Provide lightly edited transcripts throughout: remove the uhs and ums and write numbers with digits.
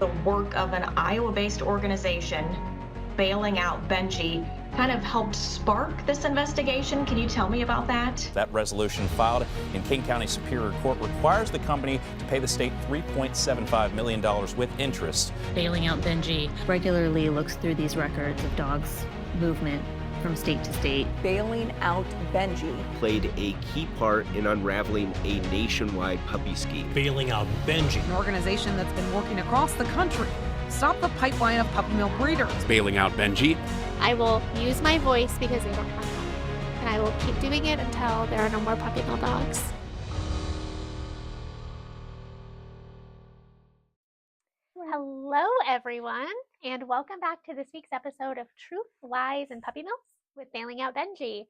the work of an Iowa-based organization, Bailing Out Benji, kind of helped spark this investigation. Can you tell me about that? That resolution filed in King County Superior Court requires the company to pay the state $3.75 million with interest. Bailing Out Benji regularly looks through these records of dogs' movement from state to state. Bailing Out Benji played a key part in unraveling a nationwide puppy scheme. Bailing Out Benji, an organization that's been working across the country to stop the pipeline of puppy mill breeders. Bailing Out Benji. I will use my voice because they don't have one, and I will keep doing it until there are no more puppy mill dogs. Hello, everyone, and welcome back to this week's episode of Truth, Lies, and Puppy Mills with Bailing Out Benji.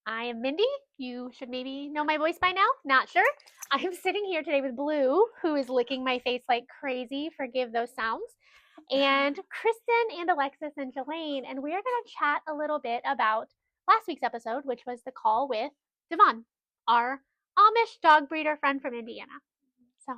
I am Mindy. You should maybe know my voice by now. Not sure. I'm sitting here today with Blue, who is licking my face like crazy. Forgive those sounds. And Kristen and Alexis and Jelaine, and we're going to chat a little bit about last week's episode, which was the call with Devon, our Amish dog breeder friend from Indiana. So,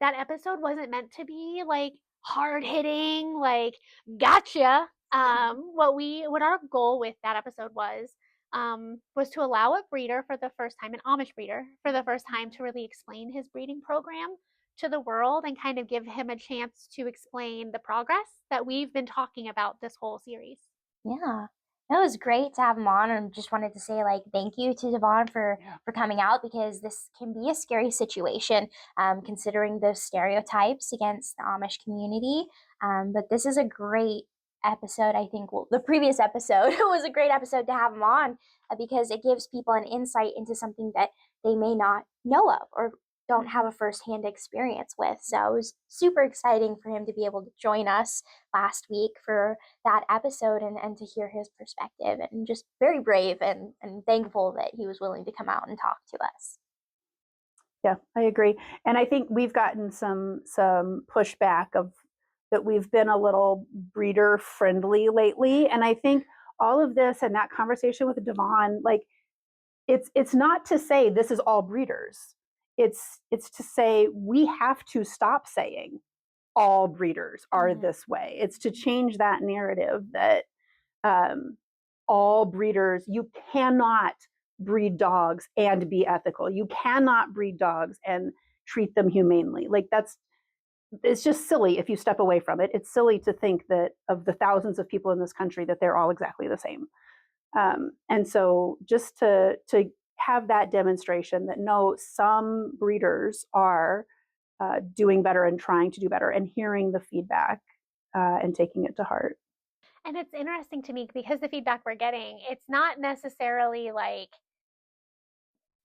that episode wasn't meant to be like hard hitting, like gotcha. What our goal with that episode was to allow a breeder for the first time, an Amish breeder for the first time, to really explain his breeding program to the world and kind of give him a chance to explain the progress that we've been talking about this whole series. Yeah, it was great to have him on, and just wanted to say thank you to Devon for coming out, because this can be a scary situation considering the stereotypes against the Amish community. But this is a great episode. I think the previous episode was a great episode to have him on because it gives people an insight into something that they may not know of or don't have a firsthand experience with. So it was super exciting for him to be able to join us last week for that episode and to hear his perspective, and just very brave and thankful that he was willing to come out and talk to us. Yeah, I agree. And I think we've gotten some pushback of that we've been a little breeder friendly lately. And I think all of this and that conversation with Devon, it's not to say this is all breeders. It's to say we have to stop saying all breeders are this way. It's to change that narrative that all breeders, you cannot breed dogs and be ethical. You cannot breed dogs and treat them humanely. It's just silly if you step away from it. It's silly to think that of the thousands of people in this country that they're all exactly the same. And so just to have that demonstration that no, some breeders are doing better and trying to do better, and hearing the feedback and taking it to heart. And it's interesting to me because the feedback we're getting, it's not necessarily like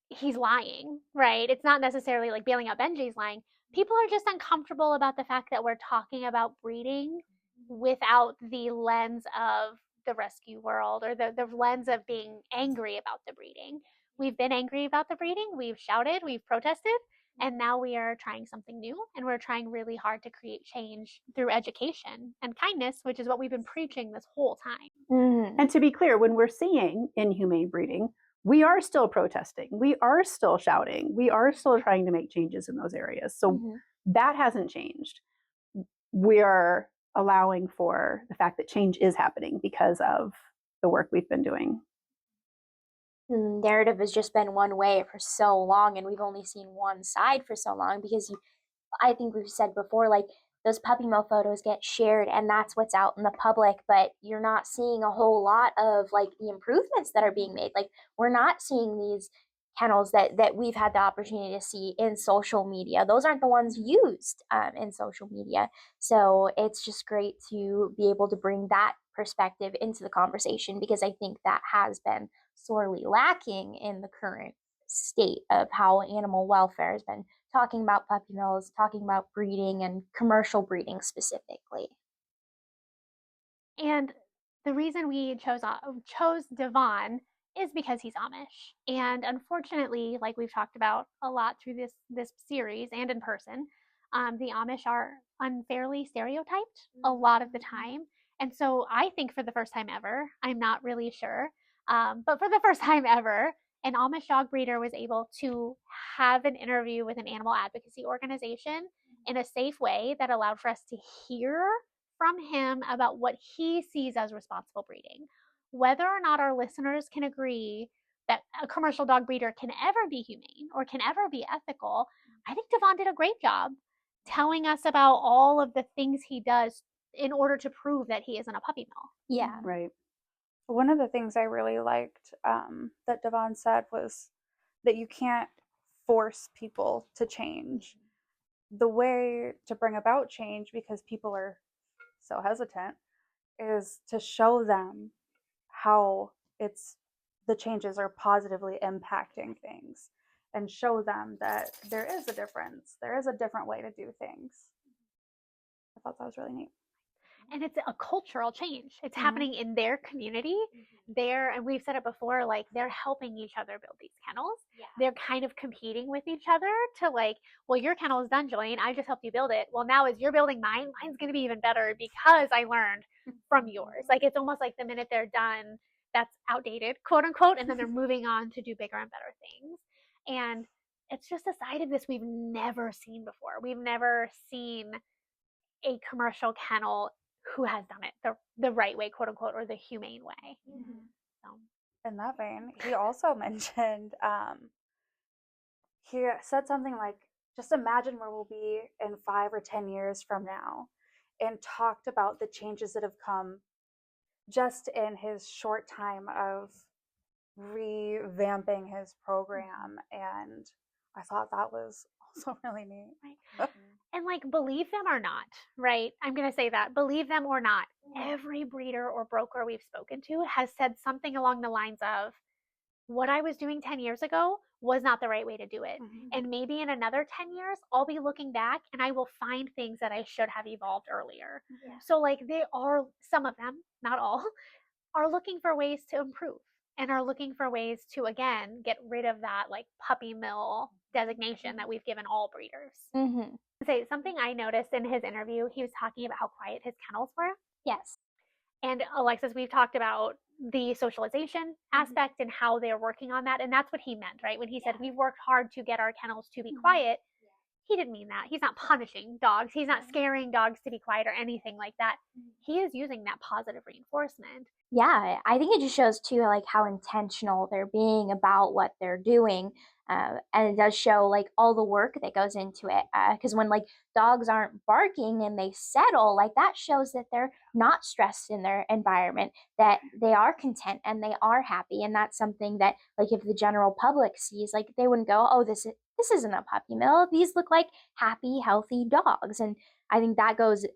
he's lying, right? It's not necessarily like Bailing Out Benji's lying. People are just uncomfortable about the fact that we're talking about breeding without the lens of the rescue world, or the lens of being angry about the breeding. We've been angry about the breeding, we've shouted, we've protested, and now we are trying something new, and we're trying really hard to create change through education and kindness, which is what we've been preaching this whole time. Mm-hmm. And to be clear, when we're seeing inhumane breeding, we are still protesting, we are still shouting, we are still trying to make changes in those areas. So that hasn't changed. We are allowing for the fact that change is happening because of the work we've been doing. Narrative has just been one way for so long, and we've only seen one side for so long, because I think we've said before, those puppy mill photos get shared and that's what's out in the public, but you're not seeing a whole lot of the improvements that are being made. We're not seeing these kennels that we've had the opportunity to see in social media. Those aren't the ones used in social media. So it's just great to be able to bring that perspective into the conversation, because I think that has been sorely lacking in the current state of how animal welfare has been talking about puppy mills, talking about breeding and commercial breeding specifically. And the reason we chose Devon is because he's Amish. And unfortunately, like we've talked about a lot through this series and in person, the Amish are unfairly stereotyped a lot of the time. And so I think for the first time ever, I'm not really sure, but for the first time ever, an Amish dog breeder was able to have an interview with an animal advocacy organization in a safe way that allowed for us to hear from him about what he sees as responsible breeding. Whether or not our listeners can agree that a commercial dog breeder can ever be humane or can ever be ethical, I think Devon did a great job telling us about all of the things he does in order to prove that he isn't a puppy mill. Yeah. Right. One of the things I really liked that Devon said was that you can't force people to change. The way to bring about change, because people are so hesitant, is to show them how the changes are positively impacting things, and show them that there is a difference. There is a different way to do things. I thought that was really neat. And it's a cultural change. It's happening in their community. And we've said it before, like they're helping each other build these kennels. Yeah. They're kind of competing with each other to like, well, your kennel is done, Jillian. I just helped you build it. Well, now as you're building mine, mine's going to be even better because I learned from yours. Like it's almost like the minute they're done, that's outdated, quote unquote, and then they're moving on to do bigger and better things. And it's just a side of this we've never seen before. We've never seen a commercial kennel who has done it the right way, quote unquote, or the humane way. So. In that vein, he also mentioned, he said something like, just imagine where we'll be in 5 or 10 years from now, and talked about the changes that have come just in his short time of revamping his program. And I thought that was also really neat. Right. And like, believe them or not, right? I'm going to say that, believe them or not, every breeder or broker we've spoken to has said something along the lines of, what I was doing 10 years ago was not the right way to do it. And maybe in another 10 years, I'll be looking back and I will find things that I should have evolved earlier. So like they are, some of them, not all, are looking for ways to improve and are looking for ways to, again, get rid of that like puppy mill designation that we've given all breeders. Say something I noticed in his interview, he was talking about how quiet his kennels were. Yes. And Alexis, we've talked about the socialization aspect and how they're working on that. And that's what he meant, right? When he said, we've worked hard to get our kennels to be quiet, he didn't mean that. He's not punishing dogs. He's not scaring dogs to be quiet or anything like that. He is using that positive reinforcement. Yeah, I think it just shows too, like how intentional they're being about what they're doing. And it does show like all the work that goes into it. Because when like dogs aren't barking and they settle, like that shows that they're not stressed in their environment, that they are content and they are happy. And that's something that like if the general public sees, like they wouldn't go, oh, this isn't a puppy mill. These look like happy, healthy dogs. And I think that goes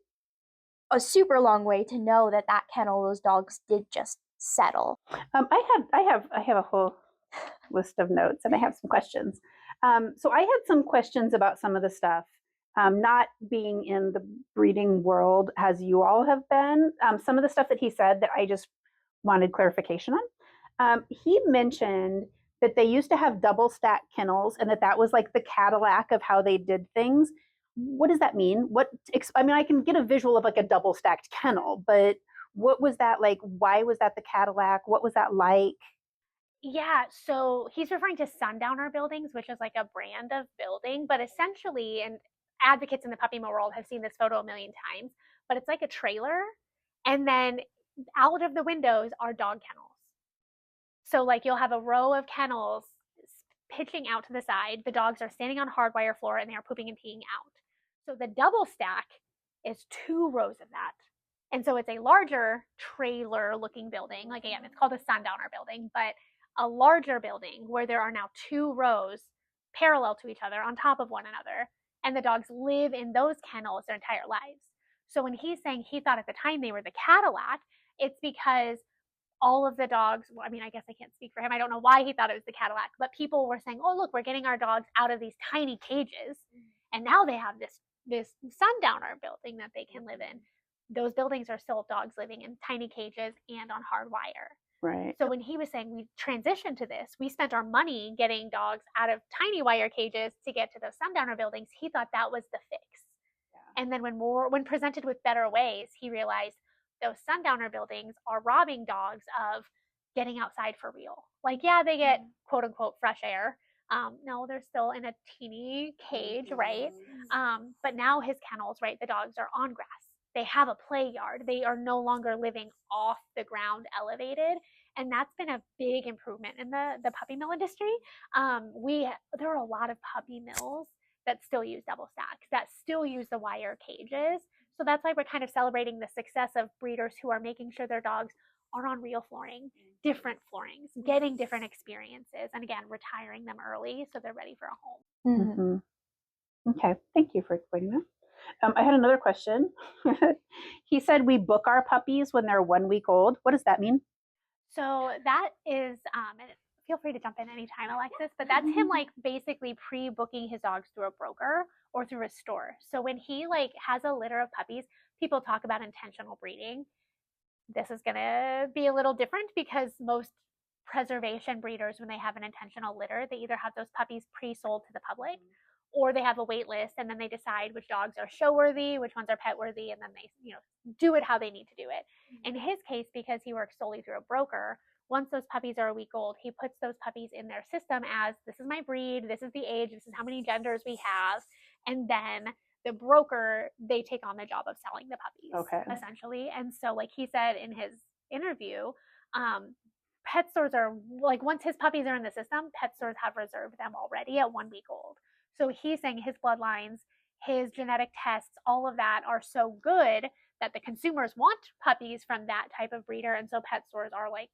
a super long way to know that kennel, those dogs did just settle. I have a whole list of notes, and I have some questions. So I had some questions about some of the stuff, not being in the breeding world as you all have been. Some of the stuff that he said that I just wanted clarification on. He mentioned that they used to have double stack kennels, and that was like the Cadillac of how they did things. What does that mean? I mean, I can get a visual of like a double stacked kennel, but what was that like? Why was that the Cadillac? What was that like? Yeah, so he's referring to sundowner buildings, which is like a brand of building, but essentially, and advocates in the puppy mill world have seen this photo a million times, but it's like a trailer, and then out of the windows are dog kennels. So like you'll have a row of kennels pitching out to the side. The dogs are standing on hardwire floor and they are pooping and peeing out. So the double stack is 2 rows of that. And so it's a larger trailer looking building. Like again, it's called a sundowner building, but a larger building where there are now 2 rows parallel to each other on top of one another. And the dogs live in those kennels their entire lives. So when he's saying he thought at the time they were the Cadillac, it's because all of the dogs, well, I mean, I guess I can't speak for him. I don't know why he thought it was the Cadillac, but people were saying, oh, look, we're getting our dogs out of these tiny cages. And now they have this sundowner building that they can live in. Those buildings are still dogs living in tiny cages and on hard wire. Right. So when he was saying we transitioned to this, we spent our money getting dogs out of tiny wire cages to get to those sundowner buildings, he thought that was the fix. Yeah. And then when presented with better ways, he realized those sundowner buildings are robbing dogs of getting outside for real. Like, yeah, they get quote unquote fresh air, No, they're still in a teeny cage, right? But now his kennels, right, the dogs are on grass. They have a play yard. They are no longer living off the ground elevated. And that's been a big improvement in the puppy mill industry. There are a lot of puppy mills that still use double stacks, that still use the wire cages. So that's why we're kind of celebrating the success of breeders who are making sure their dogs are on real flooring, different floorings, getting different experiences, and again, retiring them early so they're ready for a home. Okay, thank you for explaining that. I had another question. He said we book our puppies when they're 1 week old. What does that mean? So that is, and feel free to jump in anytime, Alexis, but that's him like basically pre-booking his dogs through a broker or through a store. So when he like has a litter of puppies, people talk about intentional breeding. This is going to be a little different because most preservation breeders, when they have an intentional litter, they either have those puppies pre-sold to the public or they have a wait list and then they decide which dogs are show worthy, which ones are pet worthy, and then they, do it how they need to do it. In his case, because he works solely through a broker, once those puppies are a week old, he puts those puppies in their system as this is my breed, this is the age, this is how many genders we have, and then the broker, they take on the job of selling the puppies, essentially. And so like he said in his interview, pet stores are like, once his puppies are in the system, pet stores have reserved them already at 1 week old. So he's saying his bloodlines, his genetic tests, all of that are so good that the consumers want puppies from that type of breeder. And so pet stores are like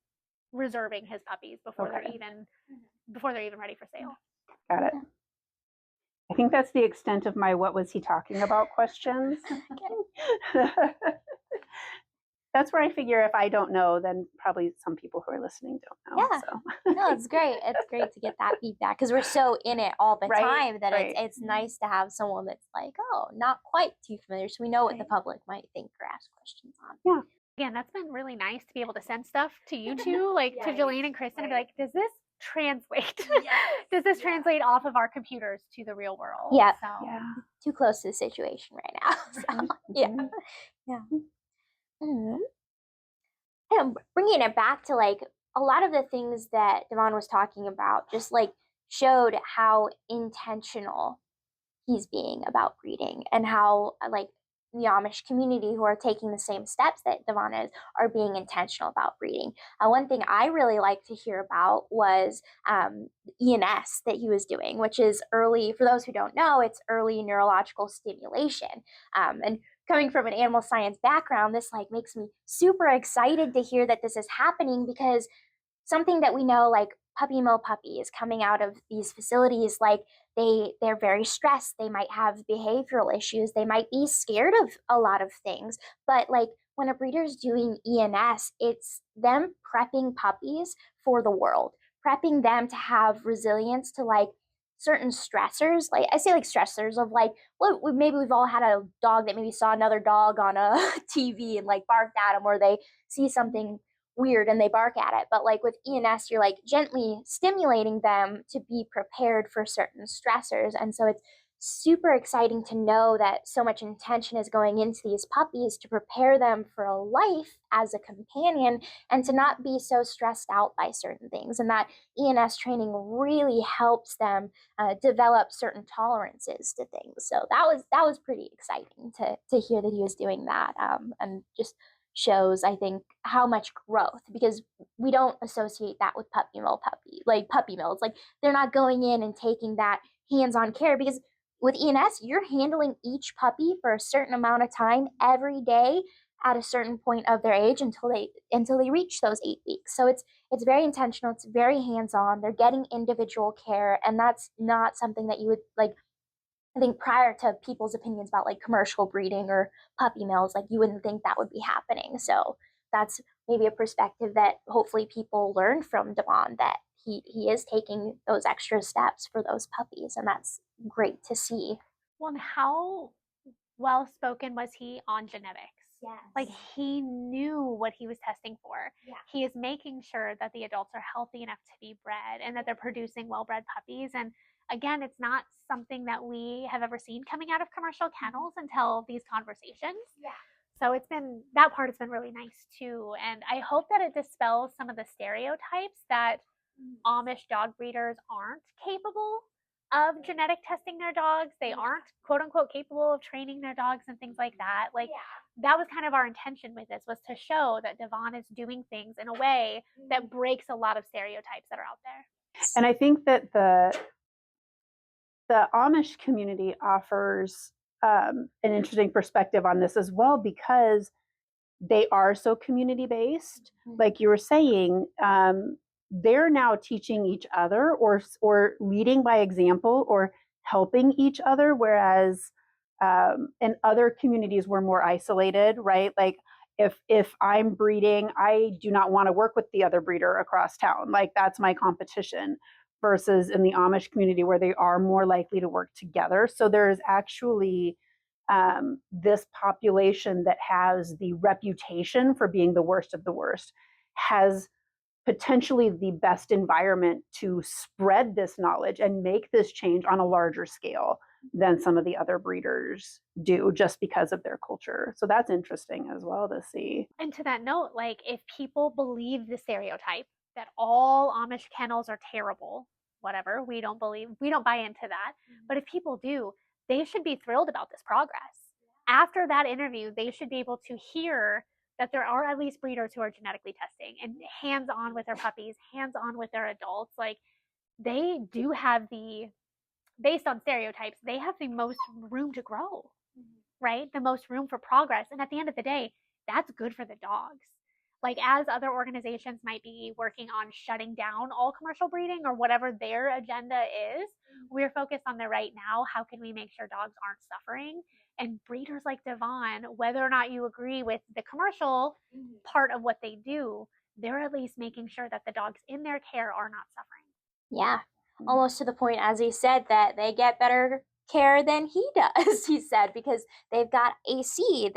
reserving his puppies before they're even ready for sale. Got it. I think that's the extent of my what was he talking about questions. That's where I figure if I don't know, then probably some people who are listening don't know. Yeah. So. No, it's great. It's great to get that feedback because we're so in it all the time that it's nice to have someone that's like, oh, not quite too familiar. So we know what the public might think or ask questions on. Yeah. Again, that's been really nice to be able to send stuff to you two, like to Jolene and Kristen, and be like, does this translate? Does this translate off of our computers to the real world? Yeah. So. Yeah. Too close to the situation right now. So, yeah. And bringing it back to like a lot of the things that Devon was talking about, just like showed how intentional he's being about breeding and how like the Amish community who are taking the same steps that Devon is are being intentional about breeding. One thing I really like to hear about was ENS that he was doing, which is early, for those who don't know, it's early neurological stimulation. And coming from an animal science background, this like makes me super excited to hear that this is happening because something that we know, like puppy mill puppies coming out of these facilities, like they're very stressed. They might have behavioral issues. They might be scared of a lot of things. But like when a breeder's doing ENS, it's them prepping puppies for the world, prepping them to have resilience to like certain stressors. Like I say like stressors of like, well, maybe we've all had a dog that maybe saw another dog on a TV and like barked at them, or they see something weird and they bark at it. But like with ENS, you're like gently stimulating them to be prepared for certain stressors. And so it's super exciting to know that so much intention is going into these puppies to prepare them for a life as a companion and to not be so stressed out by certain things. And that ENS training really helps them develop certain tolerances to things. So that was pretty exciting to hear that he was doing that, and just shows, I think, how much growth, because we don't associate that with puppy mills. Like they're not going in and taking that hands-on care, because with ENS, you're handling each puppy for a certain amount of time every day at a certain point of their age until they reach those 8 weeks. So it's very intentional. It's very hands-on. They're getting individual care, and that's not something that you would like. I think prior to people's opinions about like commercial breeding or puppy mills, like you wouldn't think that would be happening. So that's maybe a perspective that hopefully people learn from Devon, that he is taking those extra steps for those puppies, and that's great to see. Well, and how well spoken was he on genetics? Yes. Like he knew what he was testing for. Yeah. He is making sure that the adults are healthy enough to be bred and that they're producing well-bred puppies. And again, it's not something that we have ever seen coming out of commercial kennels until these conversations. Yeah. So that part has been really nice too. And I hope that it dispels some of the stereotypes that Amish dog breeders aren't capable of genetic testing their dogs. They aren't quote unquote capable of training their dogs and things like that. Like that was kind of our intention with this, was to show that Devon is doing things in a way that breaks a lot of stereotypes that are out there. And I think that the Amish community offers an interesting perspective on this as well, because they are so community based. Like you were saying, they're now teaching each other or leading by example or helping each other, whereas in other communities we're more isolated, right? Like if I'm breeding, I do not want to work with the other breeder across town. Like that's my competition. Versus in the Amish community where they are more likely to work together. So there's actually this population that has the reputation for being the worst of the worst, has potentially the best environment to spread this knowledge and make this change on a larger scale than some of the other breeders do, just because of their culture. So that's interesting as well to see. And to that note, like if people believe the stereotype that all Amish kennels are terrible, whatever, we don't buy into that. But if people do, they should be thrilled about this progress. After that interview, they should be able to hear that there are at least breeders who are genetically testing and hands-on with their puppies, hands-on with their adults. Like they do have based on stereotypes, they have the most room to grow, right? The most room for progress. And at the end of the day, that's good for the dogs. Like as other organizations might be working on shutting down all commercial breeding or whatever their agenda is, we're focused on the right now. How can we make sure dogs aren't suffering? And breeders like Devon, whether or not you agree with the commercial part of what they do, they're at least making sure that the dogs in their care are not suffering. Yeah, almost to the point, as he said, that they get better care than he does, he said, because they've got AC,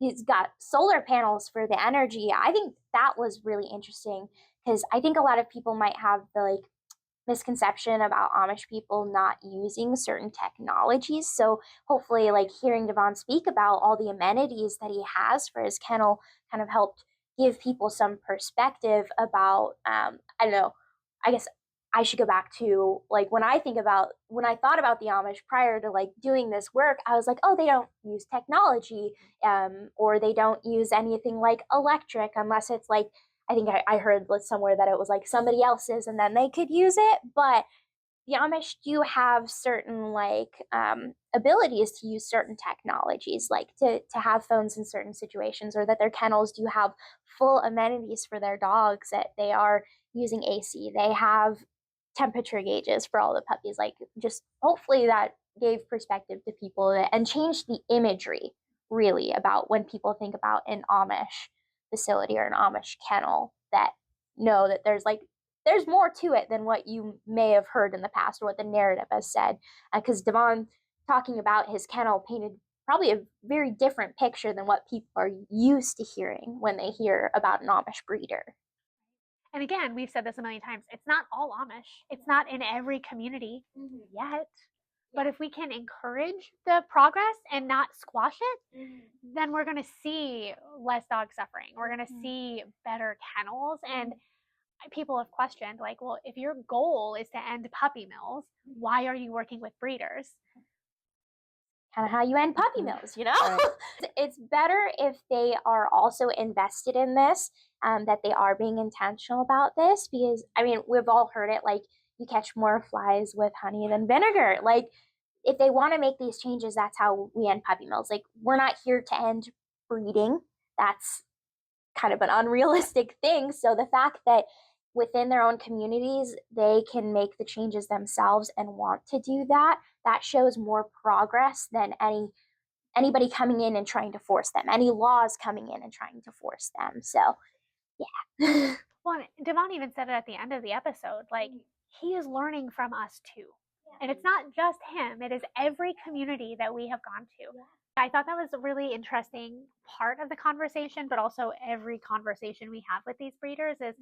he's got solar panels for the energy. I think that was really interesting, because I think a lot of people might have the misconception about Amish people not using certain technologies. So hopefully, hearing Devon speak about all the amenities that he has for his kennel kind of helped give people some perspective about, I don't know, I guess I should go back to when I thought about the Amish prior to doing this work, I was like, oh, they don't use technology, or they don't use anything like electric unless it's I think I heard somewhere that it was somebody else's and then they could use it. But the Amish do have certain abilities to use certain technologies, to have phones in certain situations, or that their kennels do have full amenities for their dogs, that they are using AC. They have temperature gauges for all the puppies. Just hopefully that gave perspective to people and changed the imagery really about when people think about an Amish facility or an Amish kennel, that know that there's more to it than what you may have heard in the past or what the narrative has said. Because Devon talking about his kennel painted probably a very different picture than what people are used to hearing when they hear about an Amish breeder. And again, we've said this a million times, it's not all Amish. It's not in every community yet. But if we can encourage the progress and not squash it, then we're going to see less dog suffering. We're going to see better kennels. And people have questioned, well, if your goal is to end puppy mills, why are you working with breeders? Kind of how you end puppy mills, Right. It's better if they are also invested in this, that they are being intentional about this, because, we've all heard it, you catch more flies with honey than vinegar. If they want to make these changes, that's how we end puppy mills. We're not here to end breeding. That's kind of an unrealistic thing. So the fact that within their own communities, they can make the changes themselves and want to do that, that shows more progress than anybody coming in and trying to force them, any laws coming in and trying to force them. So, yeah. Well, Devon even said it at the end of the episode, he is learning from us too. And it's not just him, it is every community that we have gone to. I thought that was a really interesting part of the conversation, but also every conversation we have with these breeders is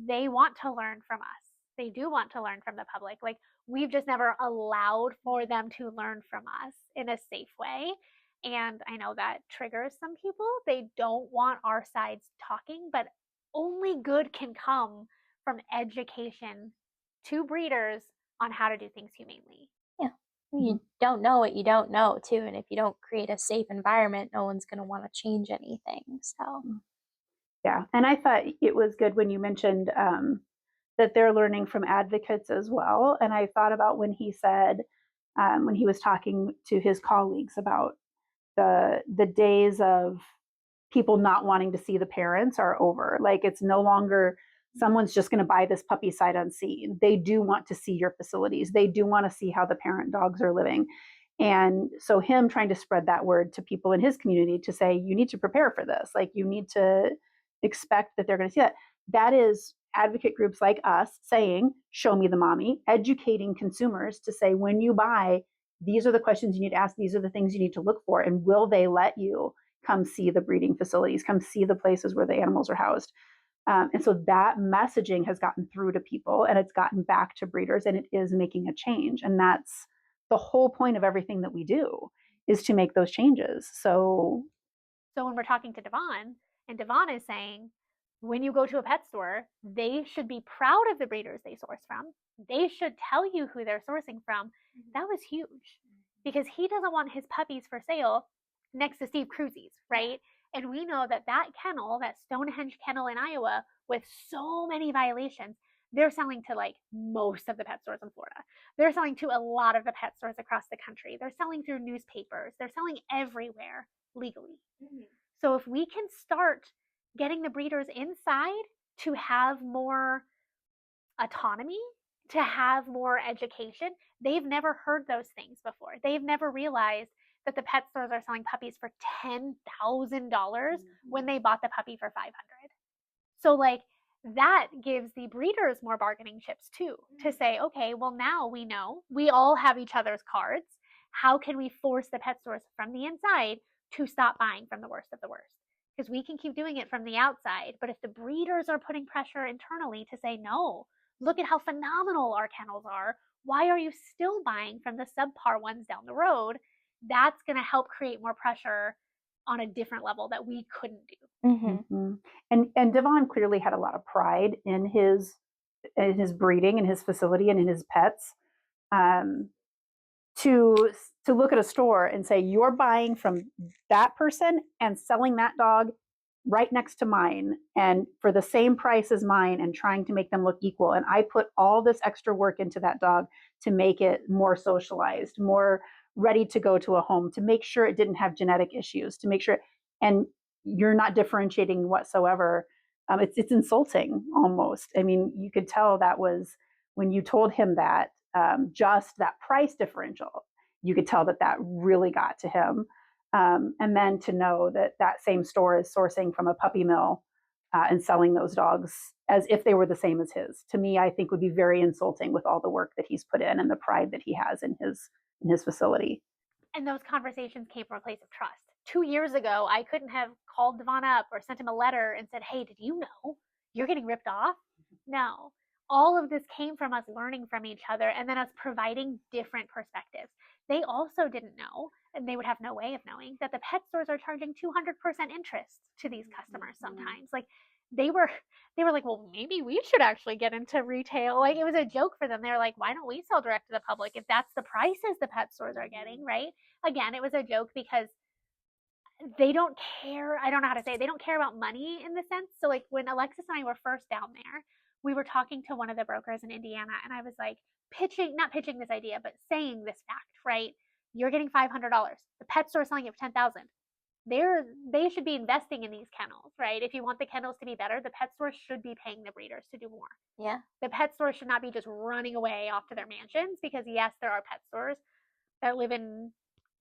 they want to learn from us. They do want to learn from the public. We've just never allowed for them to learn from us in a safe way. And I know that triggers some people. They don't want our sides talking, but only good can come from education to breeders on how to do things humanely. Yeah. You don't know what you don't know, too. And if you don't create a safe environment, no one's going to want to change anything. So, yeah. And I thought it was good when you mentioned that they're learning from advocates as well. And I thought about when he said, when he was talking to his colleagues about the days of people not wanting to see the parents are over. Like, it's no longer someone's just going to buy this puppy sight unseen. They do want to see your facilities. They do want to see how the parent dogs are living. And so him trying to spread that word to people in his community to say, you need to prepare for this. Like, you need to expect that they're going to see that. That is advocate groups like us saying, show me the mommy, educating consumers to say, when you buy, these are the questions you need to ask. These are the things you need to look for. And will they let you come see the breeding facilities, come see the places where the animals are housed? And so that messaging has gotten through to people, and it's gotten back to breeders, and it is making a change. And that's the whole point of everything that we do, is to make those changes. So when we're talking to Devon, and Devon is saying, when you go to a pet store, they should be proud of the breeders they source from. They should tell you who they're sourcing from. That was huge, because he doesn't want his puppies for sale next to Steve Cruzy's, right? And we know that that kennel, that Stonehenge kennel in Iowa, with so many violations, they're selling to like most of the pet stores in Florida. They're selling to a lot of the pet stores across the country. They're selling through newspapers. They're selling everywhere legally. So if we can start getting the breeders inside to have more autonomy, to have more education, they've never heard those things before. They've never realized that the pet stores are selling puppies for $10,000 when they bought the puppy for $500. So like, that gives the breeders more bargaining chips too, to say, okay, well, now we know we all have each other's cards. How can we force the pet stores from the inside to stop buying from the worst of the worst? Because we can keep doing it from the outside, but if the breeders are putting pressure internally to say, no, look at how phenomenal our kennels are, why are you still buying from the subpar ones down the road? That's going to help create more pressure on a different level that we couldn't do. And Devon clearly had a lot of pride in his breeding, in his facility, and in his pets. To look at a store and say, you're buying from that person and selling that dog right next to mine and for the same price as mine, and trying to make them look equal. And I put all this extra work into that dog to make it more socialized, more ready to go to a home, to make sure it didn't have genetic issues, to make sure, and you're not differentiating whatsoever. It's insulting almost. I mean, you could tell that was when you told him that, just that price differential, you could tell that really got to him. And then to know that same store is sourcing from a puppy mill and selling those dogs as if they were the same as his, to me, I think would be very insulting with all the work that he's put in and the pride that he has in his facility. And those conversations came from a place of trust. 2 years ago, I couldn't have called Devon up or sent him a letter and said, hey, did you know you're getting ripped off? No. All of this came from us learning from each other and then us providing different perspectives. They also didn't know, and they would have no way of knowing, that the pet stores are charging 200% interest to these customers sometimes. Like, they were like, well, maybe we should actually get into retail. Like, it was a joke for them. They were like, why don't we sell direct to the public if that's the prices the pet stores are getting, right? Again, it was a joke because they don't care. I don't know how to say it. They don't care about money in the sense. So like, when Alexis and I were first down there, we were talking to one of the brokers in Indiana, and I was like, not pitching this idea, but saying this fact, right? You're getting $500. The pet store is selling it for $10,000. They should be investing in these kennels, right? If you want the kennels to be better, the pet store should be paying the breeders to do more. Yeah. The pet store should not be just running away off to their mansions, because yes, there are pet stores that live in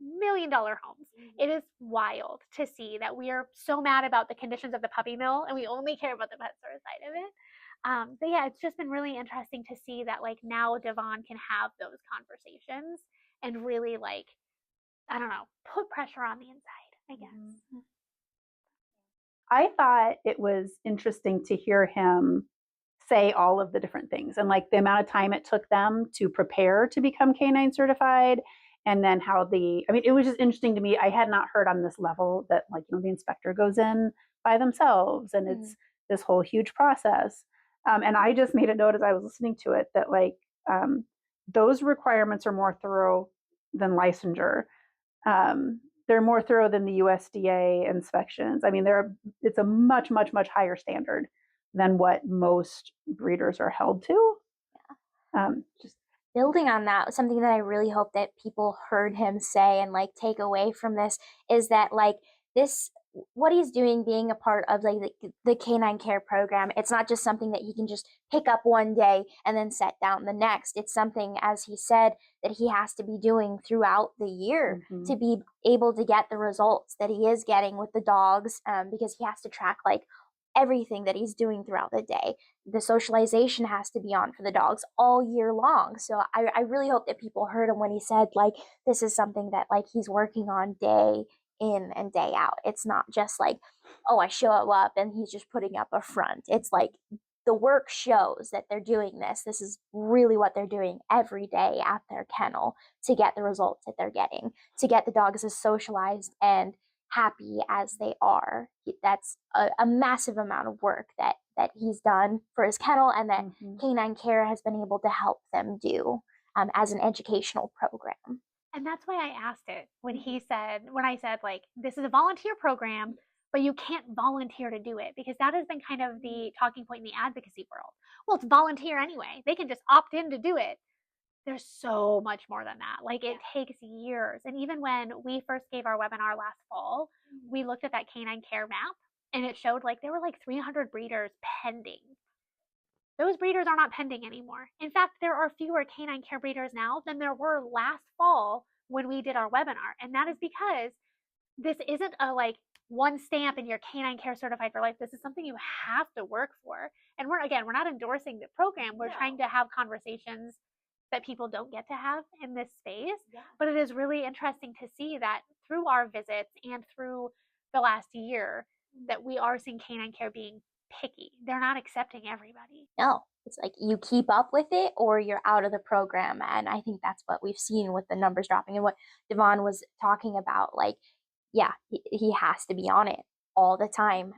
$1 million homes. It is wild to see that we are so mad about the conditions of the puppy mill and we only care about the pet store side of it. But yeah, it's just been really interesting to see that like now Devon can have those conversations and really like, I don't know, put pressure on the inside, I guess. I thought it was interesting to hear him say all of the different things and like the amount of time it took them to prepare to become canine certified. And then how it was just interesting to me. I had not heard on this level that like, the inspector goes in by themselves and it's this whole huge process. And I just made a note as I was listening to it that like those requirements are more thorough than licensure. They're more thorough than the USDA inspections. I mean, it's a much, much, much higher standard than what most breeders are held to. Just building on that, something that I really hope that people heard him say and like take away from this is that like this, what he's doing, being a part of like the canine care program, it's not just something that he can just pick up one day and then set down the next. It's something, as he said, that he has to be doing throughout the year to be able to get the results that he is getting with the dogs, because he has to track like everything that he's doing throughout the day. The socialization has to be on for the dogs all year long. So I really hope that people heard him when he said like this is something that like he's working on day in and day out. It's not just like, oh, I show up and he's just putting up a front. It's like the work shows that they're doing this. This is really what they're doing every day at their kennel to get the results that they're getting, to get the dogs as socialized and happy as they are. That's a massive amount of work that he's done for his kennel, and that Canine Care has been able to help them do as an educational program. And that's why I asked it when I said like this is a volunteer program, but you can't volunteer to do it, because that has been kind of the talking point in the advocacy world. Well, it's volunteer anyway. They can just opt in to do it. There's so much more than that. Like it takes years. And even when we first gave our webinar last fall, we looked at that canine care map and it showed like there were like 300 breeders pending. Those breeders are not pending anymore. In fact, there are fewer canine care breeders now than there were last fall when we did our webinar. And that is because this isn't a like one stamp and you're canine care certified for life. This is something you have to work for. And we're not endorsing the program. We're trying to have conversations that people don't get to have in this space. But it is really interesting to see that through our visits and through the last year that we are seeing canine care being picky. They're not accepting everybody. No, it's like you keep up with it or you're out of the program. And I think that's what we've seen with the numbers dropping and what Devon was talking about. Like, yeah, he has to be on it all the time.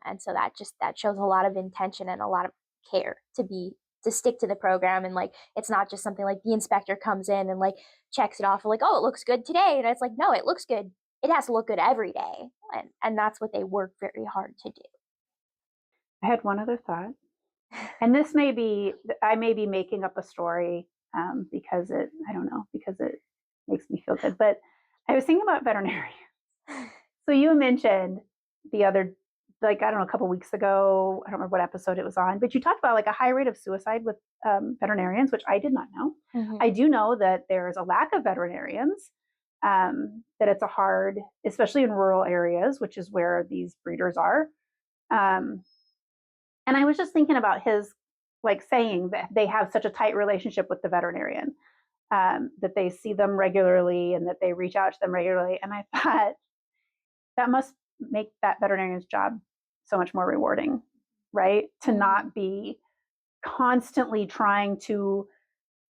And so that shows a lot of intention and a lot of care to stick to the program. And like it's not just something like the inspector comes in and like checks it off like, oh, it looks good today, and it's like, no, it looks good, it has to look good every day. And that's what they work very hard to do. I had one other thought, and I may be making up a story because it makes me feel good, but I was thinking about veterinarians. So you mentioned the other, like, I don't know, a couple weeks ago, I don't remember what episode it was on, but you talked about like a high rate of suicide with veterinarians, which I did not know. I do know that there's a lack of veterinarians, that it's a hard, especially in rural areas, which is where these breeders are. And I was just thinking about his like saying that they have such a tight relationship with the veterinarian, that they see them regularly and that they reach out to them regularly. And I thought that must make that veterinarian's job so much more rewarding, right? To not be constantly trying to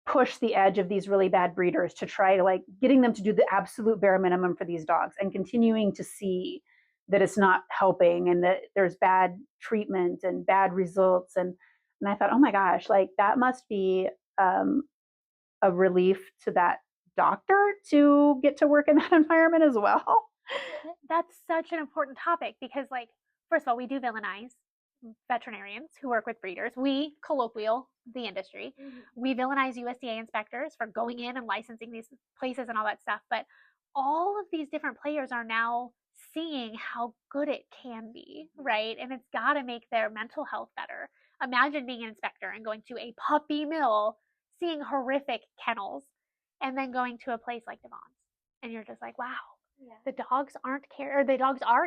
push the edge of these really bad breeders to try to like getting them to do the absolute bare minimum for these dogs and continuing to see that it's not helping and that there's bad treatment and bad results. And I thought, oh my gosh, like that must be a relief to that doctor to get to work in that environment as well. That's such an important topic because, like, first of all, we do villainize veterinarians who work with breeders. We colloquial the industry. We villainize USDA inspectors for going in and licensing these places and all that stuff. But all of these different players are now seeing how good it can be, right? And it's got to make their mental health better. Imagine being an inspector and going to a puppy mill, seeing horrific kennels, and then going to a place like Devon's. And you're just like, wow. The dogs are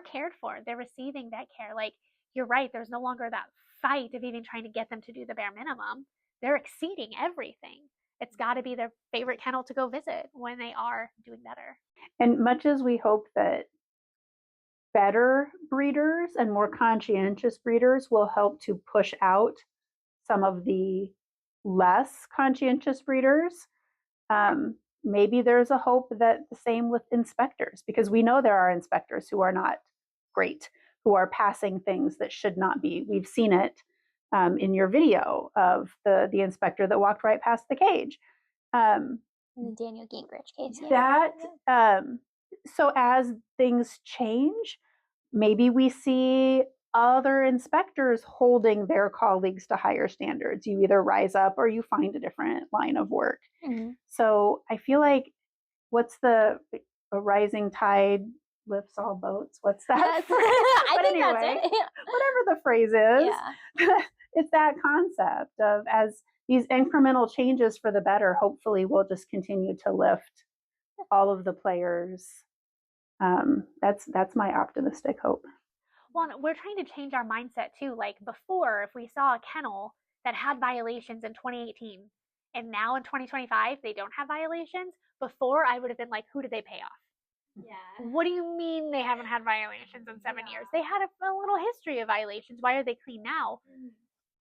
cared for. They're receiving vet care. Like, you're right. There's no longer that fight of even trying to get them to do the bare minimum. They're exceeding everything. It's got to be their favorite kennel to go visit when they are doing better. And much as we hope that better breeders and more conscientious breeders will help to push out some of the less conscientious breeders, maybe there's a hope that the same with inspectors, because we know there are inspectors who are not great, who are passing things that should not be. We've seen it in your video of the inspector that walked right past the cage. In the Daniel Gingrich case. So as things change, maybe we see other inspectors holding their colleagues to higher standards. You either rise up or you find a different line of work. So I feel like a rising tide lifts all boats. What's that? Yes. I think anyway, that's it. Whatever the phrase is, it's that concept of as these incremental changes for the better, hopefully we'll just continue to lift all of the players. That's my optimistic hope. Well, we're trying to change our mindset too. Like before, if we saw a kennel that had violations in 2018 and now in 2025 they don't have violations, before I would have been like, who did they pay off? Yeah. What do you mean they haven't had violations in 7 years? They had a little history of violations. Why are they clean now?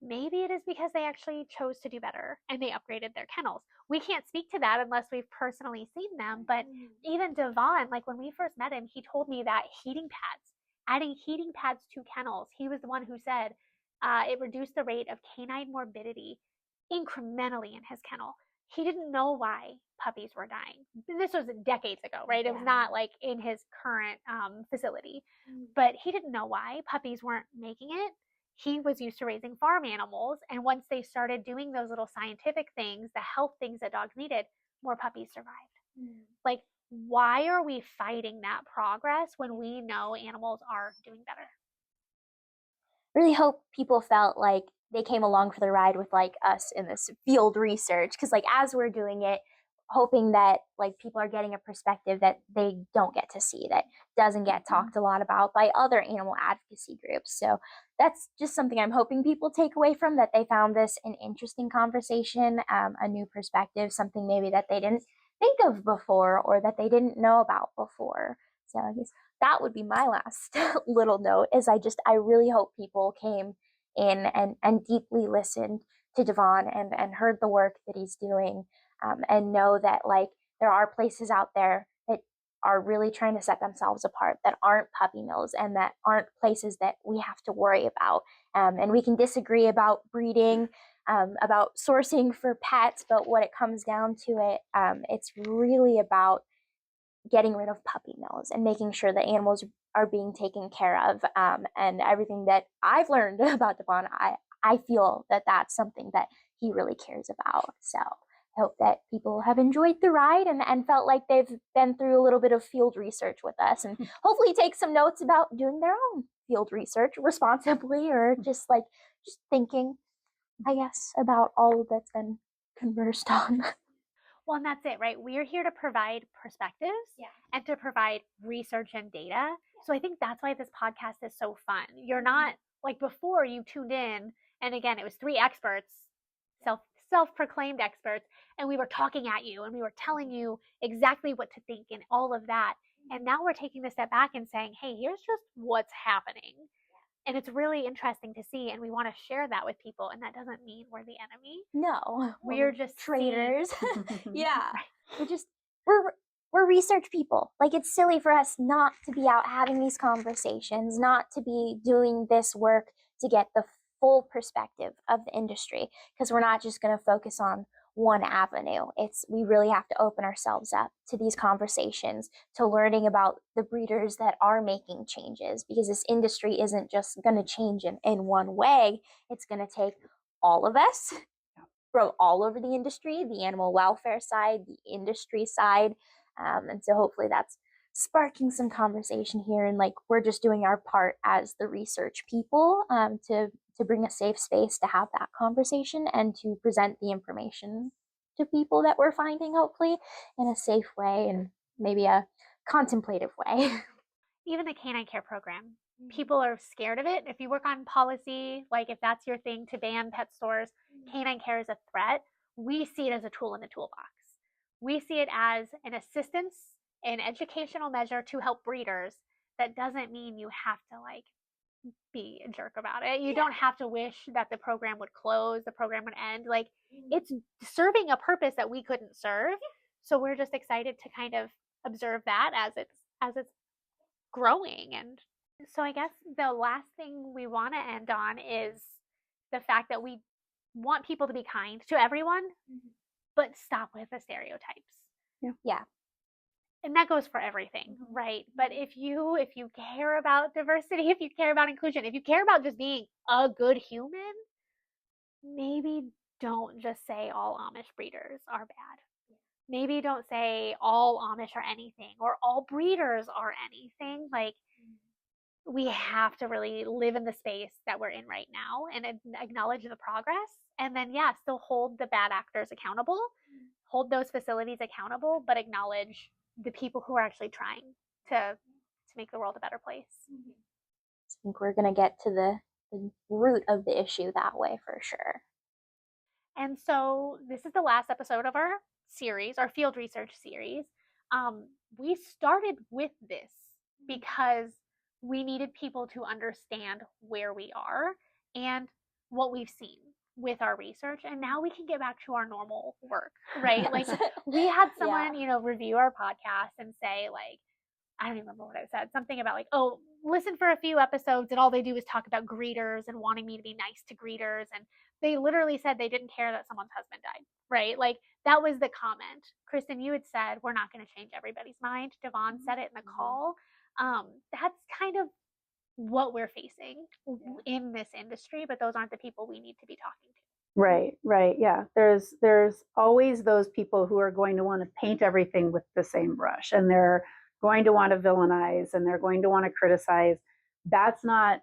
Maybe it is because they actually chose to do better and they upgraded their kennels. We can't speak to that unless we've personally seen them. But even Devon, like when we first met him, he told me that adding heating pads to kennels, he was the one who said it reduced the rate of canine morbidity incrementally in his kennel. He didn't know why puppies were dying. This was decades ago, right? It was not like in his current facility, but he didn't know why puppies weren't making it. He was used to raising farm animals, and once they started doing those little scientific things, the health things that dogs needed, more puppies survived. Like, why are we fighting that progress when we know animals are doing better? Really hope people felt like they came along for the ride with like us in this field research, because like as we're doing it, hoping that like people are getting a perspective that they don't get to see, that doesn't get talked a lot about by other animal advocacy groups. So that's just something I'm hoping people take away from, that they found this an interesting conversation, a new perspective, something maybe that they didn't think of before or that they didn't know about before. So I guess that would be my last little note, is I really hope people came in and deeply listened to Devon and heard the work that he's doing, and know that like there are places out there that are really trying to set themselves apart, that aren't puppy mills and that aren't places that we have to worry about. And we can disagree about breeding, about sourcing for pets, but what it comes down to it's really about getting rid of puppy mills and making sure that animals are being taken care of. And everything that I've learned about Devon, I feel that that's something that he really cares about. So I hope that people have enjoyed the ride and felt like they've been through a little bit of field research with us, and hopefully take some notes about doing their own field research responsibly, or just thinking, I guess, about all that's been conversed on. Well, and that's it, right? We're here to provide perspectives and to provide research and data. So I think that's why this podcast is so fun. You're not like before you tuned in, and again, it was 3 experts, self-proclaimed experts, and we were talking at you and we were telling you exactly what to think and all of that. And now we're taking the step back and saying, hey, here's just what's happening. And it's really interesting to see, and we want to share that with people. And that doesn't mean we're the enemy. No, we're just traitors. Yeah, we're research people. Like, it's silly for us not to be out having these conversations, not to be doing this work to get the full perspective of the industry, because we're not just going to focus on one avenue. We really have to open ourselves up to these conversations, to learning about the breeders that are making changes, because this industry isn't just going to change in one way. It's going to take all of us from all over the industry, the animal welfare side, the industry side. And so hopefully that's sparking some conversation here, and like we're just doing our part as the research people, to bring a safe space to have that conversation and to present the information to people that we're finding, hopefully in a safe way and maybe a contemplative way. Even the canine care program, people are scared of it. If you work on policy, like if that's your thing to ban pet stores, canine care is a threat. We see it as a tool in the toolbox. We see it as an assistance, an educational measure to help breeders. That doesn't mean you have to like be a jerk about it. You don't have to wish that the program would close, the program would end. Like, it's serving a purpose that we couldn't serve. So we're just excited to kind of observe that as it's growing. And so I guess the last thing we want to end on is the fact that we want people to be kind to everyone, but stop with the stereotypes. Yeah. And that goes for everything, right? But if you care about diversity, if you care about inclusion, if you care about just being a good human, maybe don't just say all Amish breeders are bad. Maybe don't say all Amish are anything or all breeders are anything. Like, we have to really live in the space that we're in right now and acknowledge the progress. And then, yeah, still hold the bad actors accountable, hold those facilities accountable, but acknowledge the people who are actually trying to make the world a better place. I think we're going to get to the root of the issue that way for sure. And so this is the last episode of our series, our field research series. We started with this because we needed people to understand where we are and what we've seen with our research. And now we can get back to our normal work, right? Like, we had someone, review our podcast and say, like, I don't even remember what I said, something about like, oh, listen for a few episodes and all they do is talk about greeters and wanting me to be nice to greeters. And they literally said they didn't care that someone's husband died, right? Like, that was the comment. Kristen, you had said, we're not going to change everybody's mind. Devon said it in the call. That's kind of what we're facing in this industry, but those aren't the people we need to be talking to. Right. Yeah. There's always those people who are going to want to paint everything with the same brush, and they're going to want to villainize, and they're going to want to criticize. That's not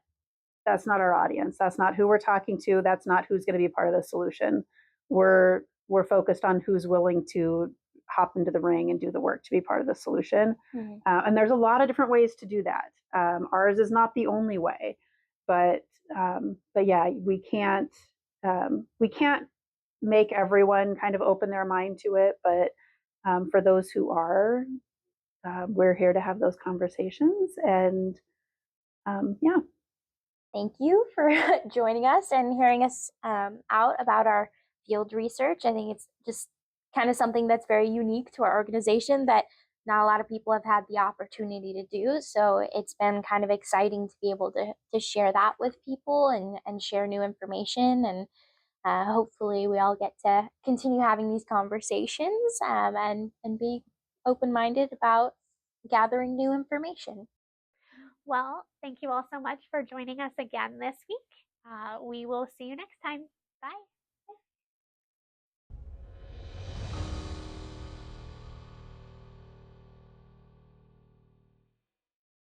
our audience. That's not who we're talking to. That's not who's going to be part of the solution. We're focused on who's willing to hop into the ring and do the work to be part of the solution. And there's a lot of different ways to do that. Ours is not the only way, but yeah, we can't make everyone kind of open their mind to it. But for those who are, we're here to have those conversations. And yeah. Thank you for joining us and hearing us out about our field research. I think it's just kind of something that's very unique to our organization that not a lot of people have had the opportunity to do. So it's been kind of exciting to be able to share that with people and share new information. And hopefully we all get to continue having these conversations and be open-minded about gathering new information. Well, thank you all so much for joining us again this week. We will see you next time. Bye.